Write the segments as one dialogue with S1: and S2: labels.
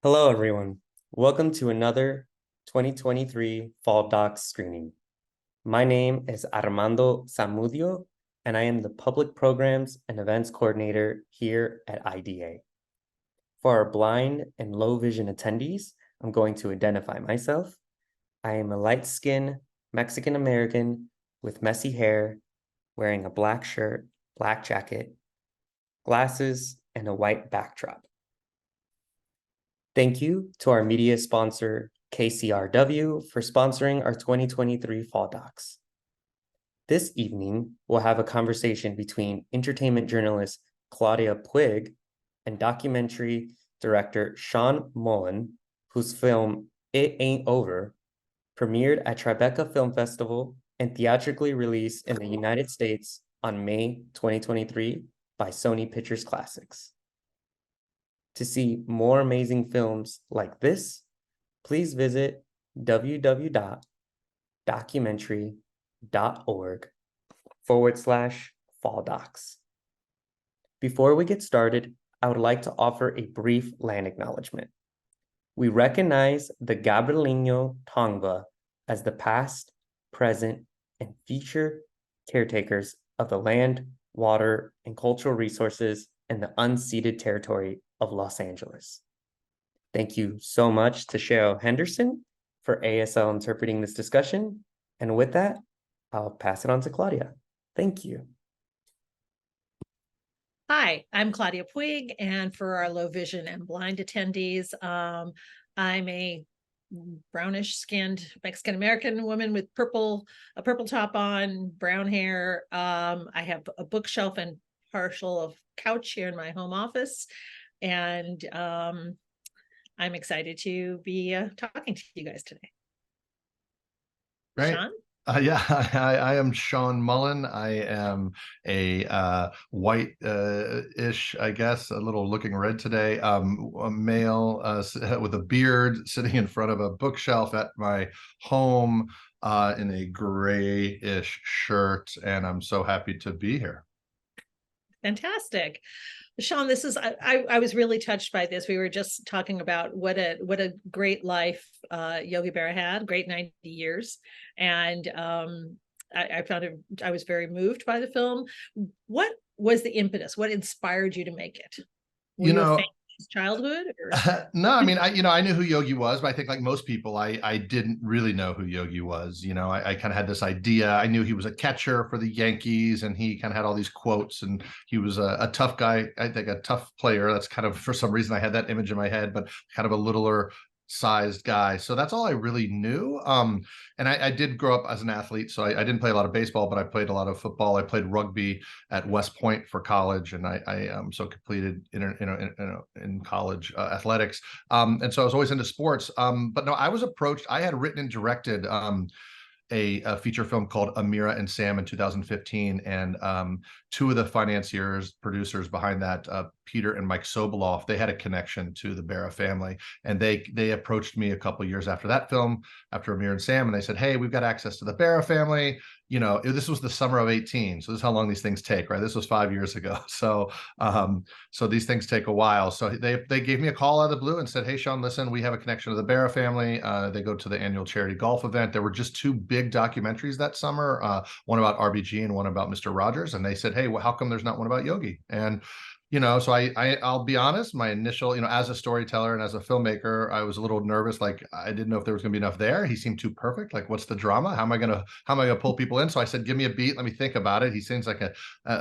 S1: Hello, everyone. Welcome to another 2023 FallDocs screening. My name is Armando Zamudio, and I am the Public Programs and Events Coordinator here at IDA. For our blind and low vision attendees, I'm going to identify myself. I am a light-skinned Mexican American with messy hair, wearing a black shirt, black jacket, glasses, and a white backdrop. Thank you to our media sponsor, KCRW, for sponsoring our 2023 FallDocs. This evening, we'll have a conversation between entertainment journalist Claudia Puig and documentary director Sean Mullin, whose film It Ain't Over premiered at Tribeca Film Festival and theatrically released in the United States on May 2023 by Sony Pictures Classics. To see more amazing films like this, please visit www.documentary.org/FallDocs. Before we get started, I would like to offer a brief land acknowledgement. We recognize the Gabrielino Tongva as the past, present, and future caretakers of the land, water, and cultural resources in the unceded territory of Los Angeles. Thank you so much to Cheryl Henderson for ASL interpreting this discussion. And with that, I'll pass it on to Claudia. Thank you.
S2: Hi, I'm Claudia Puig, and for our low vision and blind attendees, I'm a brownish skinned Mexican American woman with a purple top on, brown hair. I have a bookshelf and partial of couch here in my home office, and I'm excited to be talking to you guys today.
S3: Right.
S2: Sean?
S3: Yeah, I am Sean Mullin. I am a white-ish, I guess, a little looking red today, a male with a beard sitting in front of a bookshelf at my home in a grayish shirt, and I'm so happy to be here.
S2: Fantastic. Sean, this is I was really touched by this. We were just talking about what a great life Yogi Berra had, great 90 years. And I found it, I was very moved by the film. What was the impetus? What inspired you to make it? Were you a fan of his childhood? Or?
S3: No, I mean, I knew who Yogi was, but I think like most people, I didn't really know who Yogi was. I kind of had this idea. I knew he was a catcher for the Yankees, and he kind of had all these quotes, and he was a tough guy. I think a tough player. That's kind of, for some reason, I had that image in my head, but kind of a littler sized guy. So that's all I really knew. And I did grow up as an athlete, so I didn't play a lot of baseball, but I played a lot of football. I played rugby at West Point for college, and I so completed in college athletics. And so I was always into sports. But no, I was approached. I had written and directed a feature film called Amira and Sam in 2015, and two of the financiers, producers behind that, Peter and Mike Sobolov, they had a connection to the Berra family, and they approached me a couple of years after that film, after Amira and Sam, and they said, "Hey, we've got access to the Berra family." This was the summer of 18, so this is how long these things take, right? This was 5 years ago, so these things take a while. So they gave me a call out of the blue and said, "Hey, Sean, listen, we have a connection to the Berra family." They go to the annual charity golf event. There were just two big documentaries that summer, one about RBG and one about Mr. Rogers, and they said, "Hey, well, how come there's not one about Yogi?" And so I'll be honest, my initial, as a storyteller and as a filmmaker, I was a little nervous. Like, I didn't know if there was gonna be enough there. He seemed too perfect. Like, what's the drama? How am I gonna pull people in? So I said, "Give me a beat. Let me think about it." He seems like a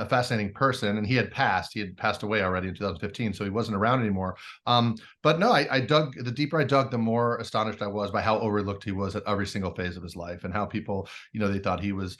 S3: fascinating person, and he had passed away already in 2015, so he wasn't around anymore. But no, I dug, the deeper I dug, the more astonished I was by how overlooked he was at every single phase of his life, and how people, they thought he was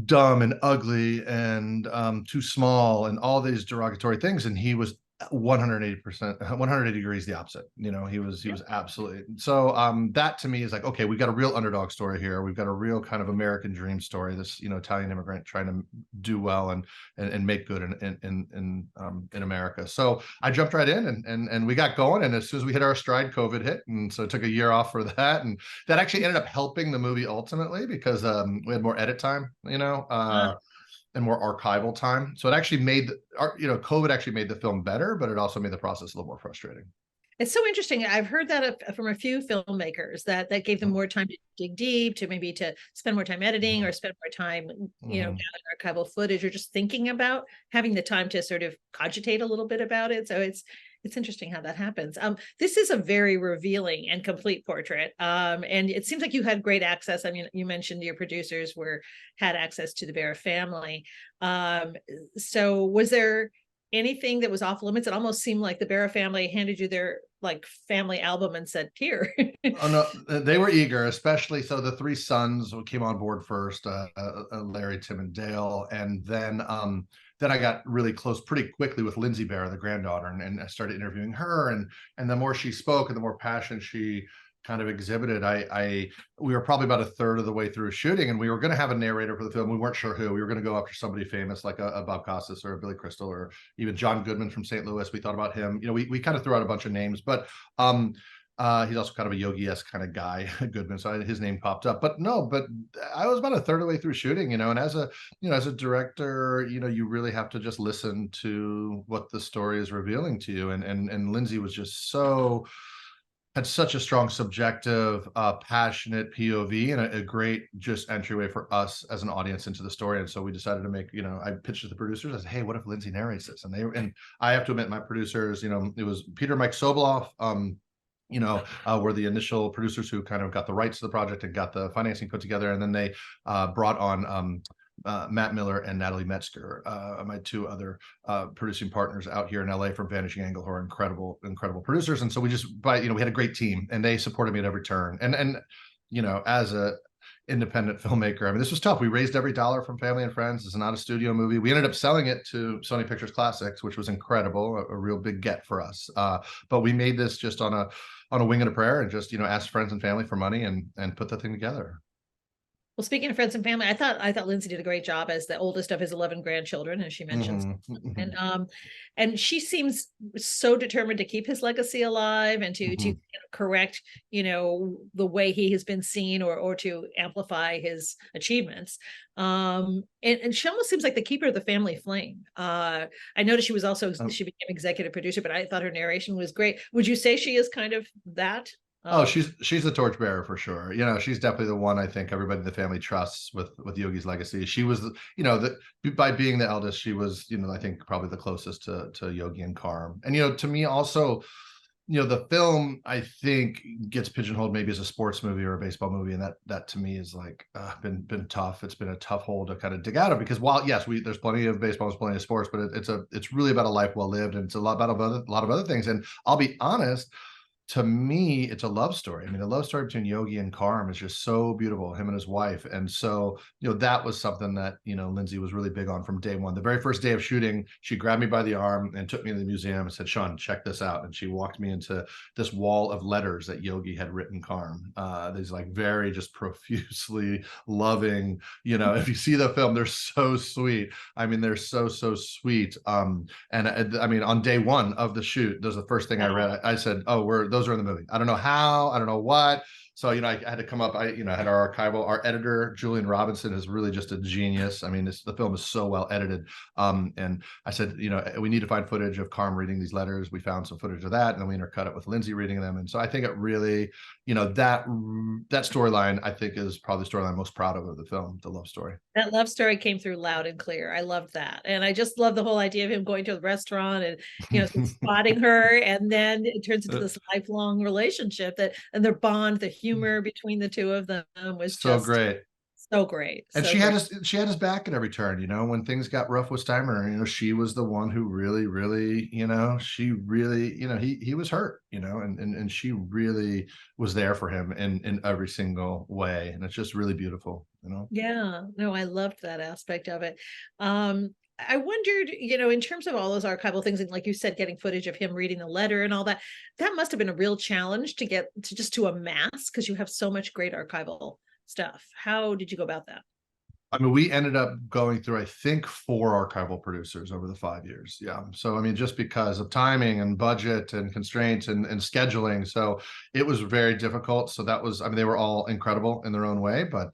S3: dumb and ugly and too small and all these derogatory things, and he was 180%, 180 degrees the opposite. He was absolutely. So that to me is like, okay, we've got a real underdog story here. We've got a real kind of American dream story, this Italian immigrant trying to do well and make good in America. So I jumped right in, and we got going, and as soon as we hit our stride, COVID hit, and so it took a year off for that, and that actually ended up helping the movie ultimately, because we had more edit time, and more archival time. So it actually made COVID actually made the film better, but it also made the process a little more frustrating.
S2: It's so interesting. I've heard that from a few filmmakers that gave them more time to dig deep, to maybe to spend more time editing or spend more time, gathering archival footage or just thinking about having the time to sort of cogitate a little bit about it. So it's interesting how that happens. This is a very revealing and complete portrait. And it seems like you had great access. I mean, you mentioned your producers had access to the Berra family. So was there anything that was off limits? It almost seemed like the Berra family handed you their family album and said, here.
S3: Oh no, they were eager, especially so the three sons came on board first, Larry, Tim, and Dale, and then I got really close pretty quickly with Lindsay Berra, the granddaughter, and I started interviewing her, and the more she spoke and the more passion she kind of exhibited, we were probably about a third of the way through shooting, and we were going to have a narrator for the film. We weren't sure who. We were going to go after somebody famous like a Bob Costas or a Billy Crystal or even John Goodman from St. Louis. We thought about him. We kind of threw out a bunch of names, but he's also kind of a Yogi-esque kind of guy, Goodman. So his name popped up, but I was about a third of the way through shooting, and as a director, you really have to just listen to what the story is revealing to you. And Lindsay was just had such a strong subjective, passionate POV and a great just entryway for us as an audience into the story. And so we decided to make, I pitched to the producers. I said, hey, what if Lindsay narrates this? And I have to admit, my producers, it was Peter, Mike Soboloff, were the initial producers who kind of got the rights to the project and got the financing put together. And then they brought on Matt Miller and Natalie Metzger, my two other producing partners out here in LA from Vanishing Angle, who are incredible producers. And so we had a great team, and they supported me at every turn. And as a independent filmmaker, I mean, this was tough. We raised every dollar from family and friends. It's not a studio movie. We ended up selling it to Sony Pictures Classics, which was incredible, a real big get for us. But we made this just on a wing and a prayer, and just asked friends and family for money and put the thing together.
S2: Well, speaking of friends and family, I thought Lindsay did a great job as the oldest of his 11 grandchildren, as she mentions. And she seems so determined to keep his legacy alive and to correct, the way he has been seen or to amplify his achievements. And she almost seems like the keeper of the family flame. I noticed she became executive producer, but I thought her narration was great. Would you say she is kind of that?
S3: She's the torchbearer for sure. She's definitely the one I think everybody in the family trusts with Yogi's legacy. She was, by being the eldest, she was, I think probably the closest to Yogi and Carm. And to me also, the film I think gets pigeonholed maybe as a sports movie or a baseball movie, and that to me is been tough. It's been a tough hole to kind of dig out of, because while yes, there's plenty of baseball, there's plenty of sports, but it's really about a life well lived, and it's a lot of other things. And I'll be honest, to me, it's a love story. I mean, the love story between Yogi and Carm is just so beautiful, him and his wife. And so, that was something that, Lindsay was really big on from day one. The very first day of shooting, she grabbed me by the arm and took me to the museum and said, Sean, check this out. And she walked me into this wall of letters that Yogi had written Carm. These very just profusely loving, if you see the film, they're so sweet. I mean, they're so sweet. And I mean, on day one of the shoot, there's the first thing I read. I said, oh, those are in the movie. I don't know how, I don't know what. So, I had to come up, I had our editor, Julian Robinson, is really just a genius. I mean, the film is so well edited. And I said, we need to find footage of Carm reading these letters. We found some footage of that, and then we intercut it with Lindsay reading them. And so I think it really, that storyline, I think, is probably the storyline I'm most proud of the film, the love story.
S2: That love story came through loud and clear. I loved that. And I just love the whole idea of him going to a restaurant and, spotting her. And then it turns into this lifelong relationship and their bond, the humor between the two of them was
S3: so great.
S2: So great.
S3: And she had his back at every turn, when things got rough with Steimer, she was the one who really, she really, he was hurt, and she really was there for him in every single way. And it's just really beautiful,
S2: Yeah, no, I loved that aspect of it. I wondered, in terms of all those archival things, and like you said, getting footage of him reading the letter and all that must have been a real challenge to amass, because you have so much great archival stuff. How did you go about that?
S3: I mean, we ended up going through, I think, 4 archival producers over the 5 years. Yeah. So, I mean, just because of timing and budget and constraints and scheduling. So it was very difficult. So that was, I mean, they were all incredible in their own way. But,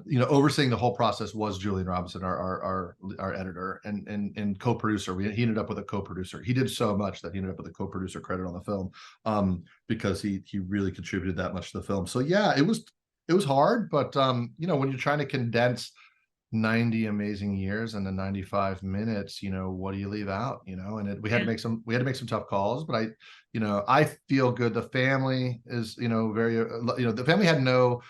S3: you know, overseeing the whole process was Julian Robinson, our editor and co-producer. He ended up with a co-producer. He did so much that he ended up with a co-producer credit on the film, because he really contributed that much to the film. So, yeah, it was hard, but you know, when you're trying to condense 90 amazing years into 95 minutes, you know, what do you leave out, you know? And we had to make some tough calls, but you know, I feel good. The family is, you know, very, you know, the family had no,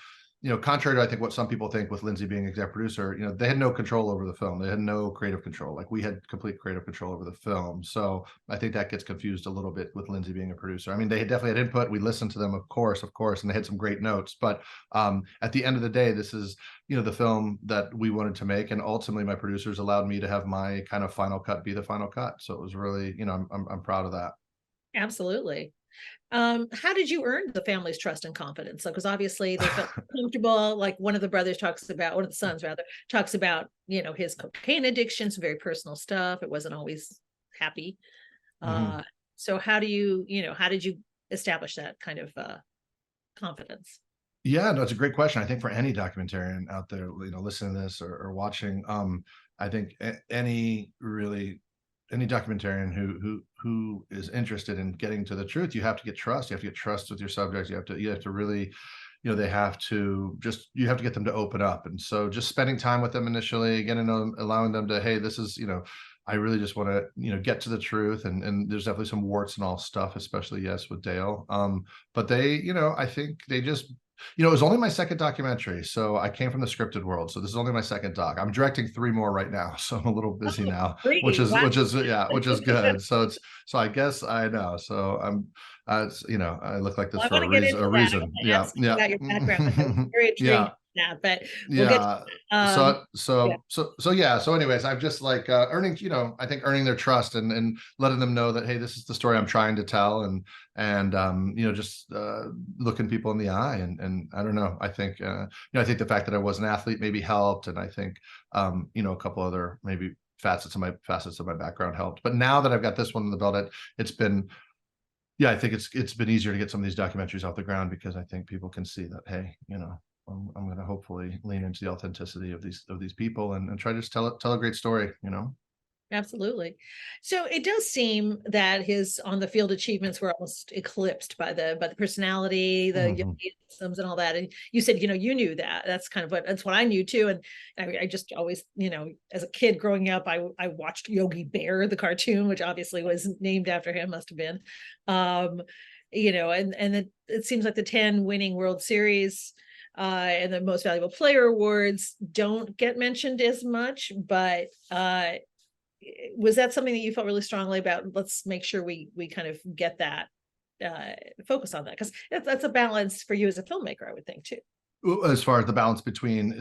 S3: you know, contrary to I think what some people think with Lindsay being exec producer, you know, they had no control over the film. They had no creative control. Like we had complete creative control over the film. So I think that gets confused a little bit with Lindsay being a producer. I mean, they definitely had input. We listened to them, of course, and they had some great notes. But at the end of the day, this is, you know, the film that we wanted to make, and ultimately, my producers allowed me to have my kind of final cut be the final cut. So it was really, you know, I'm proud of that.
S2: Absolutely. How did you earn the family's trust and confidence? Because obviously they felt comfortable. Like one of the brothers talks about, one of the sons rather, talks about, you know, his cocaine addiction, some very personal stuff. It wasn't always happy. So how do you, you know, how did you establish that kind of confidence?
S3: Yeah, no, it's a great question. I think for any documentarian out there, you know, listening to this or watching, I think any documentarian who is interested in getting to the truth, you have to get trust. You have to get trust with your subjects. You have to really, you know, you have to get them to open up. And so just spending time with them initially, getting them, allowing them to, hey, this is, you know, I really just want to, you know, get to the truth. And there's definitely some warts and all stuff, especially, yes, with Dale. But they, you know, I think they just, you know, it was only my second documentary. So I came from the scripted world. So this is only my second doc. I'm directing 3 more right now. So I'm a little busy now, which is good. So I guess I know. So you know, I look like this
S2: Well, I
S3: for
S2: want to get into
S3: a
S2: that. I
S3: reason.
S2: want to
S3: Yeah.
S2: ask you
S3: Yeah.
S2: about your background. I'm very intrigued.
S3: Yeah.
S2: Now, but we'll get
S3: Yeah.
S2: to, yeah.
S3: So anyways, I've just like earning, you know, I think earning their trust and letting them know that, hey, this is the story I'm trying to tell, and you know, just looking people in the eye, and I don't know, I think you know, I think the fact that I was an athlete maybe helped, and I think you know, a couple other maybe facets of my background helped. But now that I've got this one in the belt, it's been, yeah, I think it's been easier to get some of these documentaries off the ground, because I think people can see that, hey, you know, I'm going to hopefully lean into the authenticity of these people and try to just tell a great story, you know.
S2: Absolutely. So it does seem that his on the field achievements were almost eclipsed by the personality, the Yogisms and all that. And you said, you know, you knew that. That's what I knew too. And I just always, you know, as a kid growing up, I watched Yogi Berra, the cartoon, which obviously was named after him, must have been. You know, and it seems like the 10 winning World Series and the most valuable player awards don't get mentioned as much, but was that something that you felt really strongly about? Let's make sure we kind of get that focus on that, because that's a balance for you as a filmmaker, I would think too.
S3: As far as the balance between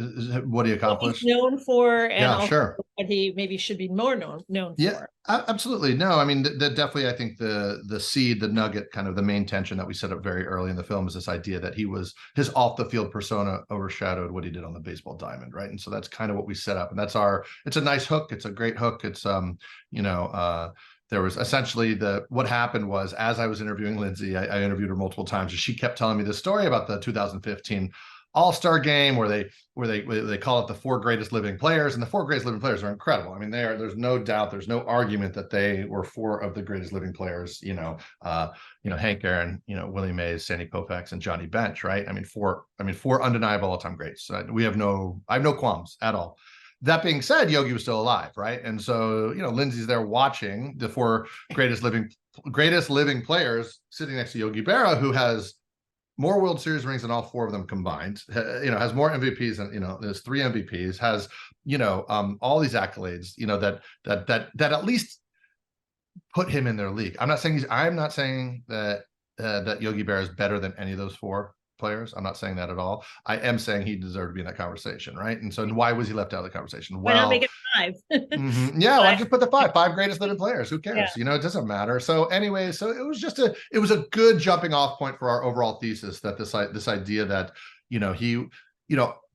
S3: what he accomplished,
S2: what he's known for, and
S3: yeah,
S2: also
S3: sure,
S2: what he maybe should be more known
S3: yeah,
S2: for.
S3: absolutely. No, I mean, that definitely, I think the seed, the nugget, kind of the main tension that we set up very early in the film is this idea that his off the field persona overshadowed what he did on the baseball diamond, right? And so that's kind of what we set up, and it's a nice hook. It's a great hook. It's you know, there was essentially what happened was, as I was interviewing Lindsay, I interviewed her multiple times, and she kept telling me this story about the 2015 All-Star game where they call it the 4 greatest living players, and the 4 greatest living players are incredible. I mean, there's no doubt, there's no argument that they were 4 of the greatest living players. You know, Hank Aaron, you know, Willie Mays, Sandy Koufax, and Johnny Bench, right? I mean, 4 undeniable all-time greats. I have no qualms at all. That being said, Yogi was still alive, right? And so, you know, Lindsay's there watching the 4 greatest living players sitting next to Yogi Berra, who has more World Series rings than all 4 of them combined, you know, has more MVPs than, you know, there's 3 MVPs, has, you know, all these accolades, you know, that at least put him in their league. I'm not saying that that Yogi Berra is better than any of those 4 players. I'm not saying that at all. I am saying he deserved to be in that conversation, right? And so why was he left out of the conversation?
S2: Why not make it 5?
S3: Yeah, well, I just put the five greatest living players. Who cares?
S2: Yeah.
S3: You know, it doesn't matter. So anyway, so it was a good jumping off point for our overall thesis, that this idea that, you know,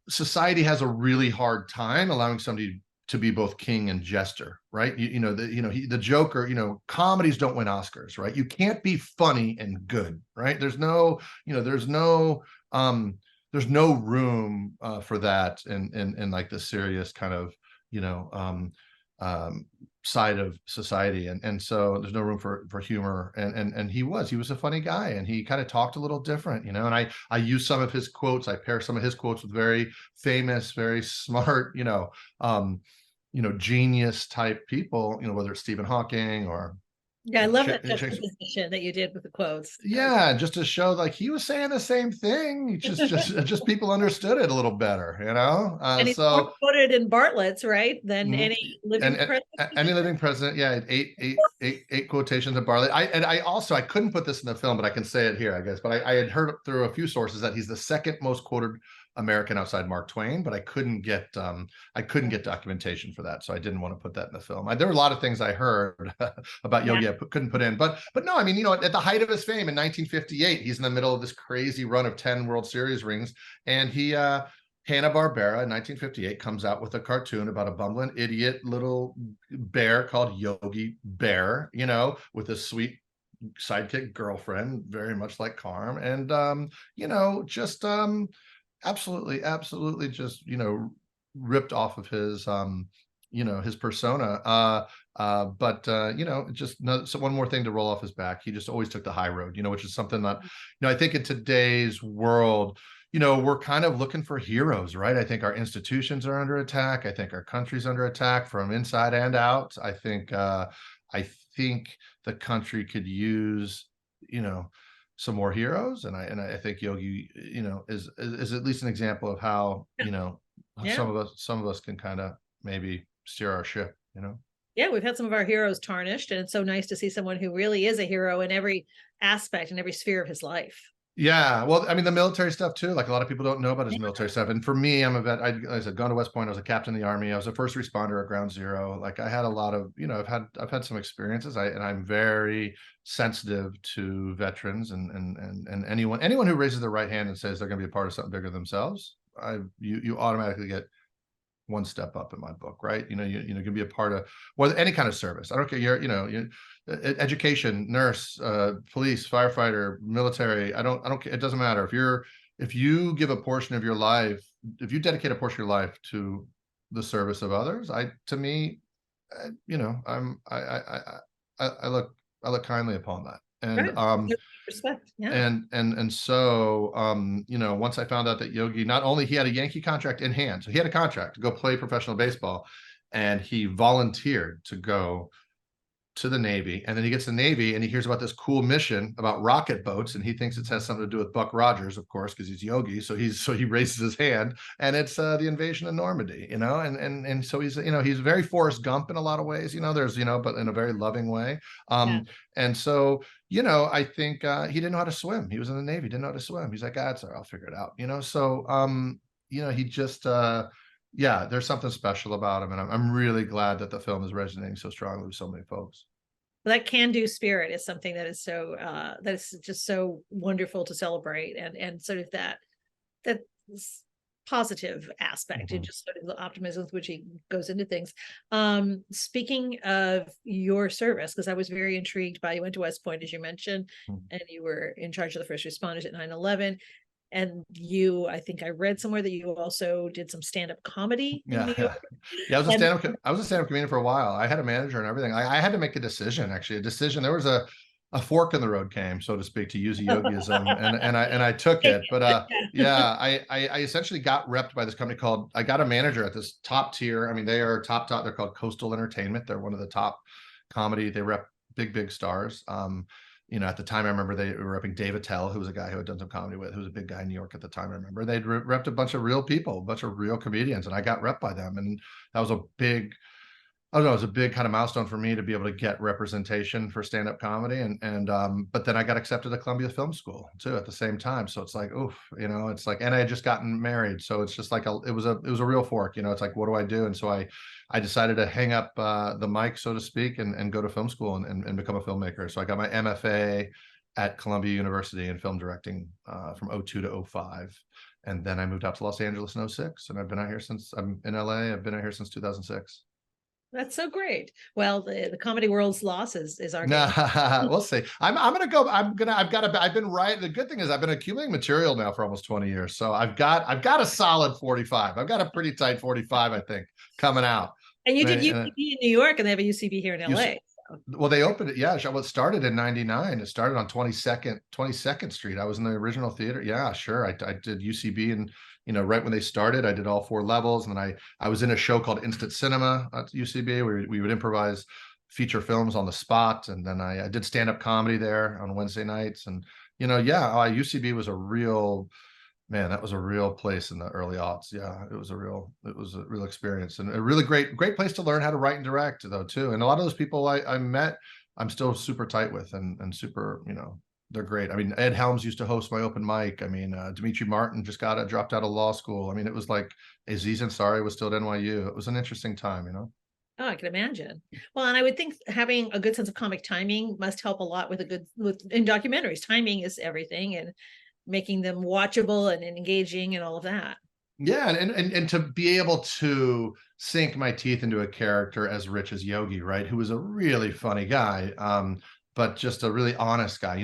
S3: society has a really hard time allowing somebody to be both king and jester, right? The Joker, comedies don't win Oscars, right? You can't be funny and good, right? There's no room for that in like the serious kind of, side of society, and so there's no room for humor, and he was a funny guy, and he kind of talked a little different, and I use some of his quotes. I pair some of his quotes with very famous, very smart, genius type people, whether it's Stephen Hawking or
S2: Yeah, I love that
S3: Shakespeare.
S2: juxtaposition that you did with the quotes.
S3: Yeah, just to show like he was saying the same thing, just people understood it a little better,
S2: And he's more quoted in Bartlett's, right, than any living president.
S3: Any living president. Yeah, eight quotations of Bartlett. I couldn't put this in the film, but I can say it here, I guess. But I had heard through a few sources that he's the second most quoted American outside Mark Twain, but I couldn't get documentation for that, so I didn't want to put that in the film. There were a lot of things I heard about Yogi I couldn't put in, but no, I mean, at the height of his fame in 1958, he's in the middle of this crazy run of 10 World Series rings, and he Hanna-Barbera in 1958 comes out with a cartoon about a bumbling idiot little bear called Yogi Berra, with a sweet sidekick girlfriend, very much like Carm, and absolutely just ripped off of his his persona, so one more thing to roll off his back. He just always took the high road, which is something that I think in today's world, we're kind of looking for heroes, right? I think our institutions are under attack. I think our country's under attack from inside and out. I think the country could use some more heroes, and I think Yogi is at least an example of how some of us can kind of maybe steer our ship.
S2: Yeah, we've had some of our heroes tarnished, and it's so nice to see someone who really is a hero in every aspect and every sphere of his life.
S3: Yeah, well, I mean, the military stuff too. Like a lot of people don't know about his military stuff, and for me, I'm a vet. Like I said, gone to West Point. I was a captain in the Army. I was a first responder at Ground Zero. Like I had a lot of, I've had some experiences. And I'm very sensitive to veterans and anyone who raises their right hand and says they're going to be a part of something bigger than themselves. You automatically get one step up in my book, right? You can be a part of any kind of service. I don't care. You're education, nurse, police, firefighter, military. I don't care. It doesn't matter. If you give a portion of your life, if you dedicate a portion of your life to the service of others, I look kindly upon that. And
S2: respect. Yeah.
S3: And so once I found out that Yogi, not only he had a Yankee contract in hand, so he had a contract to go play professional baseball, and he volunteered to go to the Navy, and then he gets to the Navy and he hears about this cool mission about rocket boats, and he thinks it has something to do with Buck Rogers, of course, because he's Yogi. So he raises his hand, and it's the invasion of Normandy, and so he's he's very Forrest Gump in a lot of ways, there's but in a very loving way. And so I think he didn't know how to swim. He was in the Navy, didn't know how to swim. He's like, that's all right, I'll figure it out. So he just there's something special about him, and I'm really glad that the film is resonating so strongly with so many folks.
S2: That can-do spirit is something that is so that is just so wonderful to celebrate, and sort of that positive aspect, and just sort of the optimism with which he goes into things. Speaking of your service, because I was very intrigued by, you went to West Point, as you mentioned, and you were in charge of the first responders at 9/11. And I think I read somewhere that you also did some stand-up comedy.
S3: Yeah. I was a stand-up comedian for a while. I had a manager and everything. I had to make a decision. There was a fork in the road came, so to speak, to use a Yogism, and I took it. But I essentially got repped by this company I got a manager at this top tier. I mean, they are top. They're called Coastal Entertainment. They're one of the top comedy. They rep big stars. At the time, I remember they were repping Dave Attell, who was a guy who had done some comedy with, who was a big guy in New York at the time. I remember they'd repped a bunch of real people, a bunch of real comedians, and I got repped by them. And that was a big, I don't know, it was a big kind of milestone for me to be able to get representation for stand-up comedy. But then I got accepted to Columbia Film School too at the same time. So it's like, oof, it's like, and I had just gotten married. So it's just like, it was a real fork, it's like, what do I do? And so I decided to hang up the mic, so to speak, and go to film school and become a filmmaker. So I got my MFA at Columbia University in film directing from 2002 to 2005. And then I moved out to Los Angeles in 06, and I've been out here since. I'm in LA. I've been out here since 2006.
S2: That's so great. Well, the comedy world's loss is our gain.
S3: Nah, we'll see. I've been writing. The good thing is I've been accumulating material now for almost 20 years. So I've got a solid 45. I've got a pretty tight 45, I think, coming out.
S2: And you did UCB in New York, and they have a UCB here in LA.
S3: Well, they opened it. Yeah. Well, it started in 99. It started on 22nd Street. I was in the original theater. Yeah, sure. I did UCB, and, right when they started, I did all 4 levels. And then I was in a show called Instant Cinema at UCB, where we would improvise feature films on the spot. And then I did stand-up comedy there on Wednesday nights. And, UCB was a real, man, that was a real place in the early aughts. Yeah, it was a real experience, and a really great place to learn how to write and direct, though, too. And a lot of those people I met, I'm still super tight with, and super, they're great. I mean, Ed Helms used to host my open mic. I mean, Dimitri Martin just dropped out of law school. I mean, it was like Aziz Ansari was still at NYU. It was an interesting time,
S2: Oh, I can imagine. Well, and I would think having a good sense of comic timing must help a lot with in documentaries. Timing is everything, and making them watchable and engaging and all of that.
S3: Yeah, and to be able to sink my teeth into a character as rich as Yogi, right, who was a really funny guy, but just a really honest guy.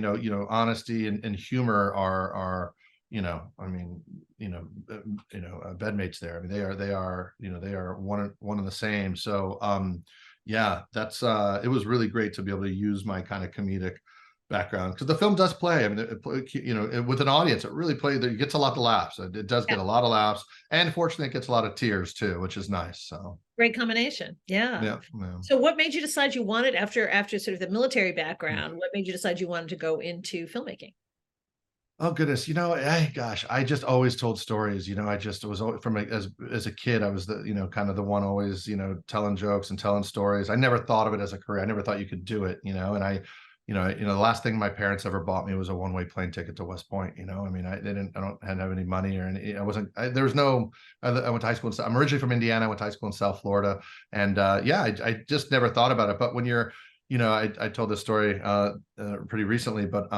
S3: Honesty and humor are I mean, bedmates there. I mean, they are one and the same. So yeah, that's it was really great to be able to use my kind of comedic background, because the film does play. I mean, with an audience, it really plays. It gets a lot of laughs. It does get a lot of laughs, and fortunately, it gets a lot of tears too, which is nice. So
S2: great combination. Yeah. So, what made you decide you wanted, after sort of the military background, what made you decide you wanted to go into filmmaking?
S3: Oh goodness, I just always told stories. I just was always, as a kid, I was the kind of the one always telling jokes and telling stories. I never thought of it as a career. I never thought you could do it. And I the last thing my parents ever bought me was a one-way plane ticket to West Point. I mean, I hadn't have any money, or any. I went to high school. I'm originally from Indiana. I went to high school in South Florida, and I just never thought about it. But when you're, I told this story pretty recently, but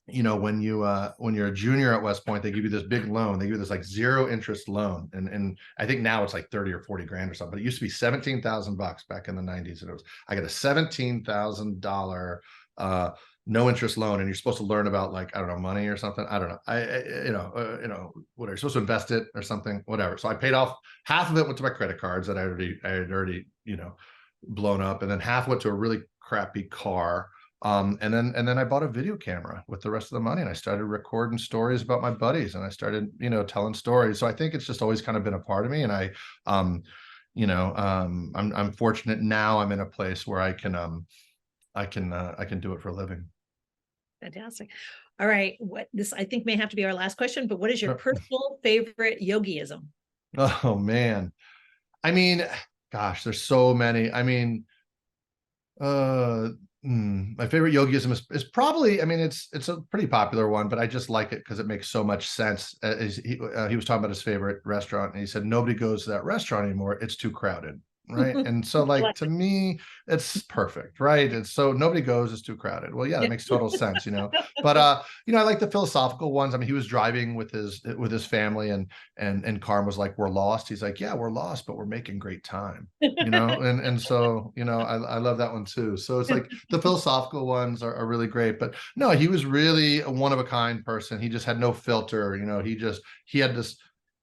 S3: when you're a junior at West Point, they give you this big loan. They give you this like 0 interest loan, and I think now it's like 30 or 40 grand or something. But it used to be $17,000 back in the 90s, and I got a $17,000 no interest loan, and you're supposed to learn about, like, I don't know, money or something. I don't know. Whatever. You're supposed to invest it or something, whatever. So I paid off half of it, went to my credit cards that I had already blown up, and then half went to a really crappy car. And then I bought a video camera with the rest of the money, and I started recording stories about my buddies, and I started, telling stories. So I think it's just always kind of been a part of me. And I'm fortunate now. I'm in a place where I can do it for a living.
S2: Fantastic. All right. This, I think, may have to be our last question, but what is your personal favorite Yogiism?
S3: Oh man. I mean, gosh, there's so many. I mean, my favorite Yogism is probably, I mean, it's a pretty popular one, but I just like it because it makes so much sense. He was talking about his favorite restaurant, and he said, nobody goes to that restaurant anymore. It's too crowded. Right. And so, like, to me, it's perfect, right? And so nobody goes, it's too crowded. Well, yeah, that makes total sense, But I like the philosophical ones. I mean, he was driving with his family, and Carm was like, we're lost. He's like, yeah, we're lost, but we're making great time, and so, I love that one too. So it's like the philosophical ones are really great. But no, he was really a one of a kind person. He just had no filter,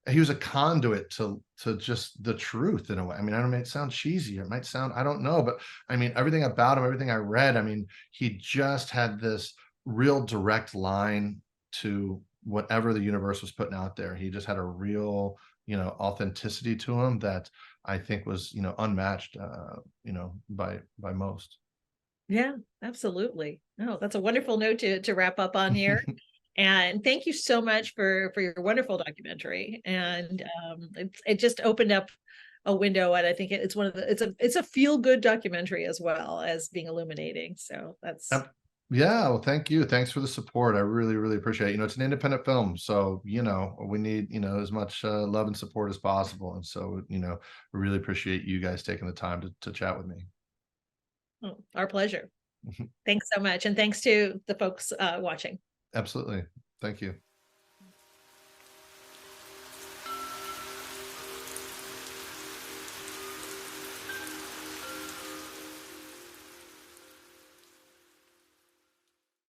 S3: he was a conduit to just the truth in a way. I mean, I don't know, it sounds cheesy, or it might sound, I don't know, but I mean, everything about him, everything I read, I mean, he just had this real direct line to whatever the universe was putting out there. He just had a real, authenticity to him that I think was, unmatched, by most.
S2: Yeah, absolutely. No, that's a wonderful note to wrap up on here. And thank you so much for your wonderful documentary. And it just opened up a window, and I think it's it's a feel good documentary as well as being illuminating. So that's
S3: yeah. Well, thank you. Thanks for the support. I really, really appreciate it. It's an independent film, so we need as much love and support as possible. And so we really appreciate you guys taking the time to chat with me.
S2: Oh, our pleasure. Thanks so much, and thanks to the folks watching.
S3: Absolutely. Thank you.